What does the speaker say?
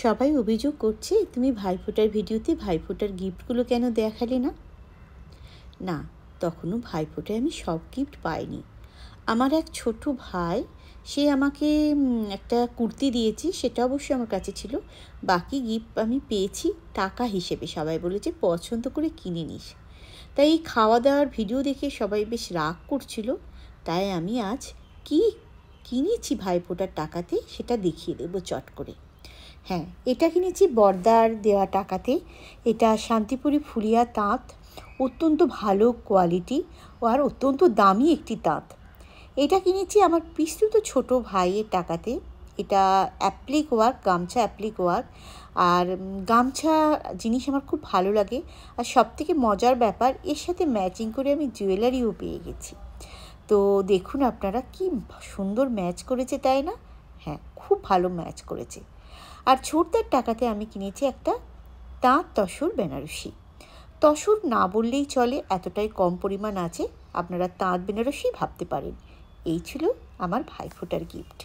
সবাই অভিযোগ করছে তুমি ভাইফোঁটার ভিডিওতে ভাইফোঁটার গিফটগুলো কেন দেখালে না। না, তখনও ভাইফোঁটায় আমি সব গিফট পাইনি। আমার এক ছোট ভাই, সে আমাকে একটা কুর্তি দিয়েছে, সেটা অবশ্যই আমার কাছে ছিল। বাকি গিফট আমি পেয়েছি টাকা হিসেবে। সবাই বলেছে পছন্দ করে কিনে নিস। তাই এই খাওয়া দাওয়ার ভিডিও দেখে সবাই বেশ রাগ করছিল। তাই আমি আজ কি কিনেছি ভাইফোঁটার টাকাতে সেটা দেখিয়ে দেবো চট করে। হ্যাঁ, এটা কিনেছি বর্দার দেওয়া টাকাতে। এটা শান্তিপুরি ফুলিয়া তাঁত, অত্যন্ত ভালো কোয়ালিটি আর অত্যন্ত দামি একটি তাঁত। এটা কিনেছি আমার পিস্তুত ছোট ভাইয়ের টাকাতে। এটা অ্যাপ্লিক ওয়ার্ক, গামছা অ্যাপ্লিক ওয়ার্ক। আর গামছা জিনিস আমার খুব ভালো লাগে। আর সবথেকে মজার ব্যাপার, এর সাথে ম্যাচিং করে আমি জুয়েলারিও পেয়ে গেছি। তো দেখুন আপনারা কি সুন্দর ম্যাচ করেছে, তাই না? হ্যাঁ, খুব ভালো ম্যাচ করেছে। আর ছোটদার টাকাতে আমি কিনেছি একটা তাঁত তসর বেনারসি। তসর না বললেই চলে, এতটাই কম পরিমাণ আছে। আপনারা তাঁত বেনারসি ভাবতে পারেন। এই ছিল আমার ভাইফোঁটার গিফট।